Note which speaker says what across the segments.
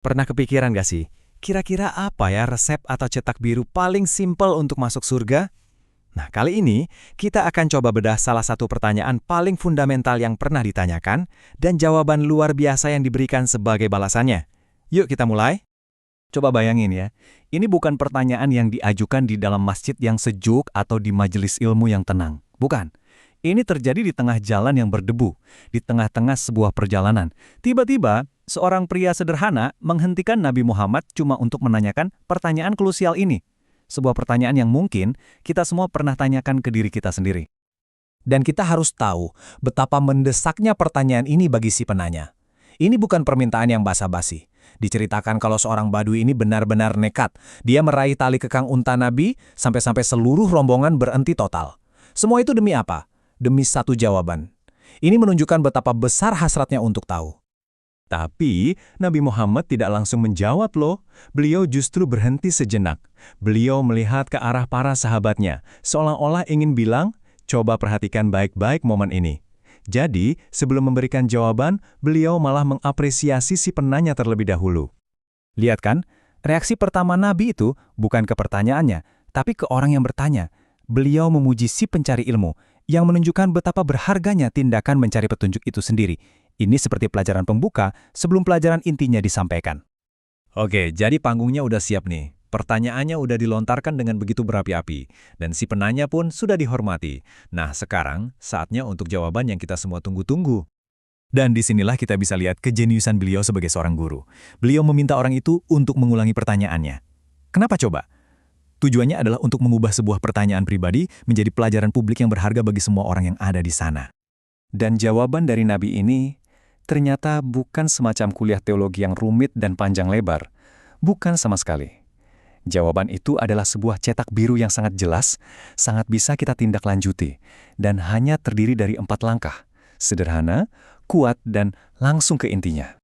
Speaker 1: Pernah kepikiran gak sih, kira-kira apa ya resep atau cetak biru paling simpel untuk masuk surga? Nah, kali ini kita akan coba bedah salah satu pertanyaan paling fundamental yang pernah ditanyakan dan jawaban luar biasa yang diberikan sebagai balasannya. Yuk kita mulai.
Speaker 2: Coba bayangin ya, ini bukan pertanyaan yang diajukan di dalam masjid yang sejuk atau di majelis ilmu yang tenang. Bukan. Ini terjadi di tengah jalan yang berdebu, di tengah-tengah sebuah perjalanan. Tiba-tiba, seorang pria sederhana menghentikan Nabi Muhammad cuma untuk menanyakan pertanyaan krusial ini. Sebuah pertanyaan yang mungkin kita semua pernah tanyakan ke diri kita sendiri. Dan kita harus tahu betapa mendesaknya pertanyaan ini bagi si penanya. Ini bukan permintaan yang basa-basi. Diceritakan kalau seorang Badui ini benar-benar nekat. Dia meraih tali kekang unta Nabi sampai-sampai seluruh rombongan berhenti total. Semua itu demi apa? Demi satu jawaban. Ini menunjukkan betapa besar hasratnya untuk tahu. Tapi Nabi Muhammad tidak langsung menjawab loh. Beliau justru berhenti sejenak. Beliau melihat ke arah para sahabatnya, seolah-olah ingin bilang, coba perhatikan baik-baik momen ini. Jadi, sebelum memberikan jawaban, beliau malah mengapresiasi si penanya terlebih dahulu. Lihat kan, reaksi pertama Nabi itu bukan ke pertanyaannya, tapi ke orang yang bertanya. Beliau memuji si pencari ilmu, yang menunjukkan betapa berharganya tindakan mencari petunjuk itu sendiri. Ini seperti pelajaran pembuka sebelum pelajaran intinya disampaikan. Oke, jadi panggungnya udah siap nih. Pertanyaannya udah dilontarkan dengan begitu berapi-api, dan si penanya pun sudah dihormati. Nah, sekarang saatnya untuk jawaban yang kita semua tunggu-tunggu. Dan disinilah kita bisa lihat kejeniusan beliau sebagai seorang guru. Beliau meminta orang itu untuk mengulangi pertanyaannya. Kenapa coba? Tujuannya adalah untuk mengubah sebuah pertanyaan pribadi menjadi pelajaran publik yang berharga bagi semua orang yang ada di sana. Dan jawaban dari Nabi ini ternyata bukan semacam kuliah teologi yang rumit dan panjang lebar. Bukan sama sekali. Jawaban itu adalah sebuah cetak biru yang sangat jelas, sangat bisa kita tindak lanjuti, dan hanya terdiri dari 4 langkah. Sederhana, kuat, dan langsung ke intinya.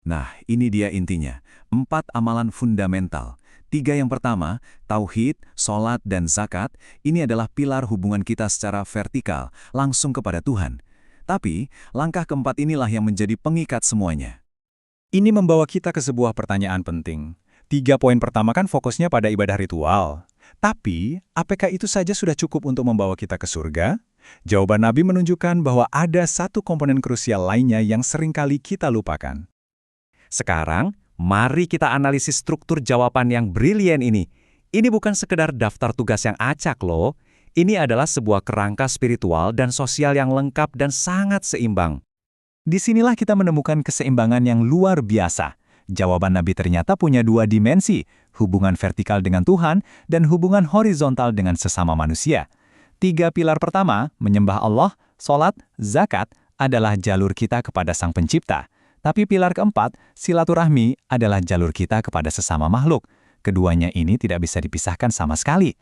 Speaker 3: Nah, ini dia intinya. 4 amalan fundamental. 3 yang pertama, tauhid, sholat, dan zakat, ini adalah pilar hubungan kita secara vertikal, langsung kepada Tuhan. Tapi, langkah keempat inilah yang menjadi pengikat semuanya.
Speaker 2: Ini membawa kita ke sebuah pertanyaan penting. 3 poin pertama kan fokusnya pada ibadah ritual. Tapi, apakah itu saja sudah cukup untuk membawa kita ke surga? Jawaban Nabi menunjukkan bahwa ada satu komponen krusial lainnya yang seringkali kita lupakan. Sekarang, mari kita analisis struktur jawaban yang brilian ini. Ini bukan sekedar daftar tugas yang acak loh. Ini adalah sebuah kerangka spiritual dan sosial yang lengkap dan sangat seimbang. Disinilah kita menemukan keseimbangan yang luar biasa. Jawaban Nabi ternyata punya 2 dimensi, hubungan vertikal dengan Tuhan dan hubungan horizontal dengan sesama manusia. 3 pilar pertama, menyembah Allah, sholat, zakat, adalah jalur kita kepada Sang Pencipta. Tapi pilar keempat, silaturahmi, adalah jalur kita kepada sesama makhluk. Keduanya ini tidak bisa dipisahkan sama sekali.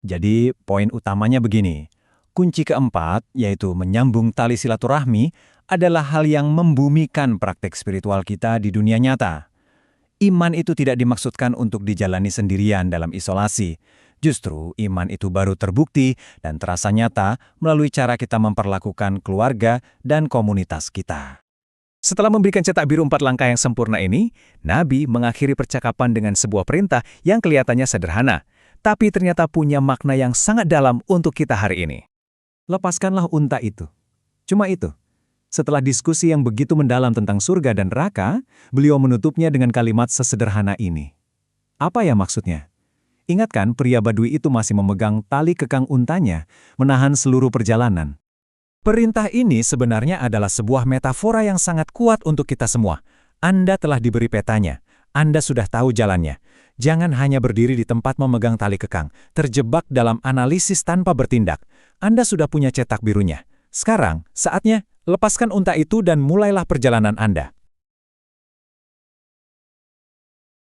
Speaker 2: Jadi, poin utamanya begini. Kunci keempat, yaitu menyambung tali silaturahmi, adalah hal yang membumikan praktek spiritual kita di dunia nyata. Iman itu tidak dimaksudkan untuk dijalani sendirian dalam isolasi. Justru, iman itu baru terbukti dan terasa nyata melalui cara kita memperlakukan keluarga dan komunitas kita. Setelah memberikan cetak biru 4 langkah yang sempurna ini, Nabi mengakhiri percakapan dengan sebuah perintah yang kelihatannya sederhana, tapi ternyata punya makna yang sangat dalam untuk kita hari ini. Lepaskanlah unta itu. Cuma itu. Setelah diskusi yang begitu mendalam tentang surga dan neraka, beliau menutupnya dengan kalimat sesederhana ini. Apa ya maksudnya? Ingatkan pria Badui itu masih memegang tali kekang untanya, menahan seluruh perjalanan. Perintah ini sebenarnya adalah sebuah metafora yang sangat kuat untuk kita semua. Anda telah diberi petanya. Anda sudah tahu jalannya. Jangan hanya berdiri di tempat memegang tali kekang, terjebak dalam analisis tanpa bertindak. Anda sudah punya cetak birunya. Sekarang, saatnya lepaskan unta itu dan mulailah perjalanan Anda.